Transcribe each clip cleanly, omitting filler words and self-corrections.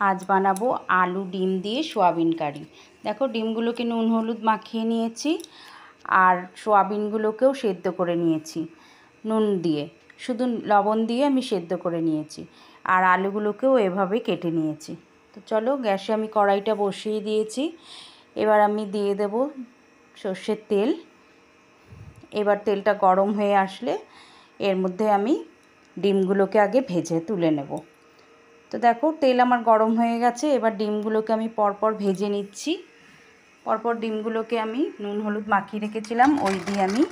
आज बानाबो आलू डिम दिए सोयाबिन कारी। देखो डिमगुलोके नुन हलुद माखिए निएछि और सोयाबिनगुलोकेও सेদ্ধ करे निएछि नुन दिए, शुधु लवण दिए आमी सेদ্ধ करे निएछि और आलूगुलोकेও एभाবে केटे निएछि। तो चलो गैसे आमी कड़ाईटा बसिए दिएछि। एबार आमी दिए देब सर्षेर तेल। एबार तेलटा गरम हये आसले एर मध्य आमी डिमगुलोके आगे भेजे तुले नेब। तो देखो तेल आमार गरम हये गेछे। एबार डिमगुलोके आमी परपर भेजे निচ্ছি। परपर डिमगुलोके आमी नुन हलुद माखिए रेखेছিলাম ओई दिए आमी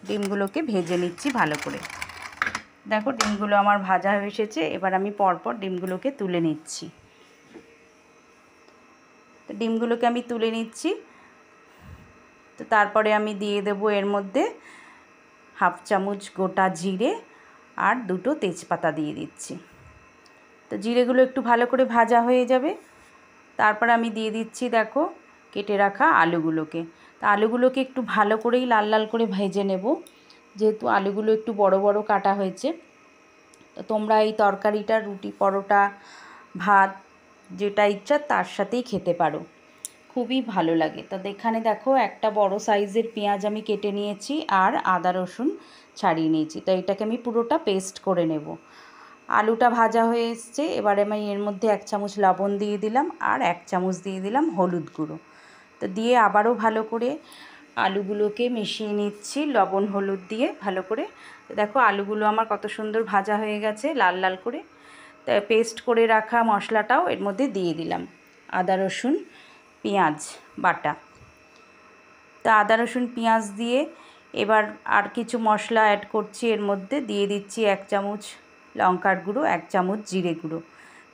डिमगुलोके भेजे निচ্ছি भालो करे। देखो डिमगुलो आमार भाजा हये एसेছে। एबार आमी परपर डिमगुलोके तुले निচ্ছি। तो डिमगुलोके आमी तुले निচ্ছি। तो तारपरे आमी दिए देब एर मध्य हाफ चामच गोटा जिरे और दुटो तेजपाता दिए दिচ্ছি। तो जिरेगुलो एकटू भालो करे भाजा हये जाबे। तारपर आमी दिए दिচ্ছি देखो केटे राखा आलूगुलोके। तो आलूगुलोके एकटू भालो करेई लाल लाल करे भेजे नेब, जेहेतु आलूगुलो एकटू बड़ो बड़ो काटा हयेছে। तो तोमरा एई तरकारिटा रुटी परोटा भात जेटा इच्छा तार साथेई खेते पारो, खूबই ভালো লাগে। তো এখানে দেখো একটা বড় সাইজের পেঁয়াজ আমি কেটে নিয়েছি আর আদা রসুন ছাড়িয়ে নিয়েছি। তো এটাকে আমি পুরোটা পেস্ট করে নেব। আলুটা ভাজা হয়ে এসছে। এবারে আমি এর মধ্যে 1 চামচ লবণ দিয়ে দিলাম আর 1 চামচ দিয়ে দিলাম হলুদ গুঁড়ো। তো দিয়ে আবারও ভালো করে আলুগুলোকে মিশিয়ে নিচ্ছি লবণ হলুদ দিয়ে ভালো করে। তো দেখো আলুগুলো আমার কত সুন্দর ভাজা হয়ে গেছে লাল লাল করে। তো পেস্ট করে রাখা মশলাটাও এর মধ্যে দিয়ে দিলাম, আদা রসুন পেঁয়াজ বাটা। তো আদা রসুন পেঁয়াজ দিয়ে এবার আর কিছু মশলা অ্যাড করছি। এর মধ্যে দিয়ে দিচ্ছি 1 চামচ লঙ্কার গুঁড়ো, 1 চামচ জিরে গুঁড়ো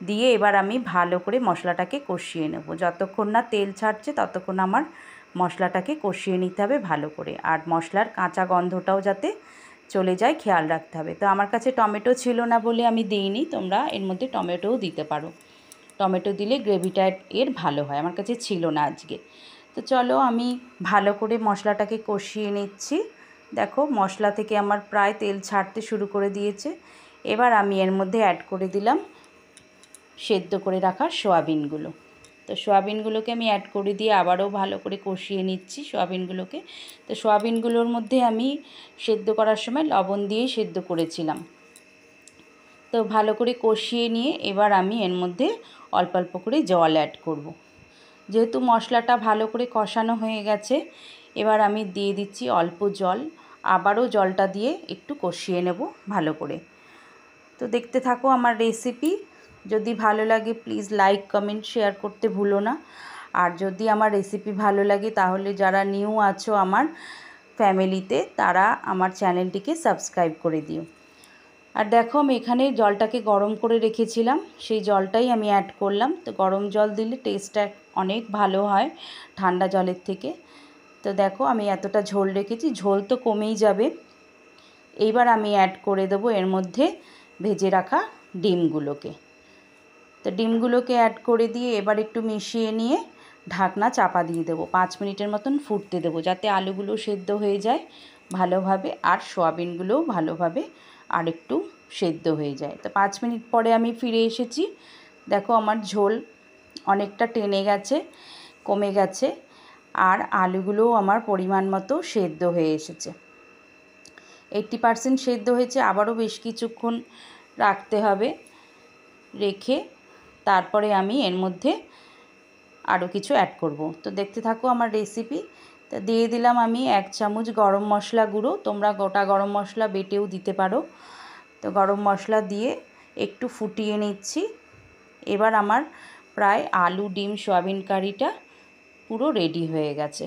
দিয়ে এবার আমি ভালো করে মশলাটাকে কষিয়ে নেব। যতক্ষণ না তেল ছাড়ছে ততক্ষণ আমার মশলাটাকে কষিয়ে নিতে হবে ভালো করে, আর মশলার কাঁচা গন্ধটাও যাতে চলে যায় খেয়াল রাখতে হবে। তো আমার কাছে টমেটো ছিল না বলে আমি দিইনি, তোমরা এর মধ্যে টমেটোও দিতে পারো। টমেটো দিলে গ্রেভিটা এর ভালো হয়, আমার কাছে ছিল না আজকে। তো চলো আমি ভালো করে মশলাটাকে কষিয়ে নিচ্ছি। দেখো মশলা থেকে আমার প্রায় তেল ছাড়তে শুরু করে দিয়েছে। এবার আমি এর মধ্যে অ্যাড করে দিলাম সেদ্ধ করে রাখা সয়াবিনগুলো। তো সয়াবিনগুলোকে আমি অ্যাড করে দিয়ে আবারও ভালো করে কষিয়ে নিচ্ছি সয়াবিনগুলোকে। তো সয়াবিনগুলোর মধ্যে আমি সেদ্ধ করার সময় লবণ দিয়েই সেদ্ধ করেছিলাম। তো ভালো করে কষিয়ে নিয়ে এবার আমি এর মধ্যে অল্প অল্প করে জল অ্যাড করব। যেহেতু মশলাটা ভালো করে কষানো হয়ে গেছে এবার আমি দিয়ে দিচ্ছি অল্প জল। আবারও জলটা দিয়ে একটু কষিয়ে নেব ভালো করে। তো দেখতে থাকো আমার রেসিপি। যদি ভালো লাগে প্লিজ লাইক কমেন্ট শেয়ার করতে ভুলো না। আর যদি আমার রেসিপি ভালো লাগে তাহলে যারা নিউ আছো আমার ফ্যামিলিতে তারা আমার চ্যানেলটিকে সাবস্ক্রাইব করে দিও। আর দেখো আমি এখানে জলটাকে গরম করে রেখেছিলাম, সেই জলটাই আমি অ্যাড করলাম। তো গরম জল দিলে টেস্টটা অনেক ভালো হয় ঠান্ডা জলের থেকে। তো দেখো আমি এতটা ঝোল রেখেছি, ঝোল তো কমেই যাবে। এইবার আমি অ্যাড করে দেবো এর মধ্যে ভেজে রাখা ডিমগুলোকে। তো ডিমগুলোকে অ্যাড করে দিয়ে এবার একটু মিশিয়ে নিয়ে ঢাকনা চাপা দিয়ে দেবো। 5 মিনিটের মতন ফুটতে দেবো যাতে আলুগুলো সেদ্ধ হয়ে যায় ভালোভাবে আর সয়াবিনগুলোও ভালোভাবে আর একটু সেদ্ধ হয়ে যায়। তো 5 মিনিট পরে আমি ফিরে এসেছি। দেখো আমার ঝোল অনেকটা টেনে গেছে, কমে গেছে আর আলুগুলোও আমার পরিমাণ মতো সেদ্ধ হয়ে এসেছে। 80% সেদ্ধ হয়েছে, আবারও বেশ কিছুক্ষণ রাখতে হবে। রেখে তারপরে আমি এর মধ্যে আরও কিছু অ্যাড করব। তো দেখতে থাকো আমার রেসিপি। তো দিয়ে দিলাম আমি 1 চামচ গরম মশলা গুঁড়ো, তোমরা গোটা গরম মশলা বেটেও দিতে পারো। তো গরম মশলা দিয়ে একটু ফুটিয়ে নিচ্ছি। এবার আমার প্রায় আলু ডিম সয়াবিন কারিটা পুরো রেডি হয়ে গেছে।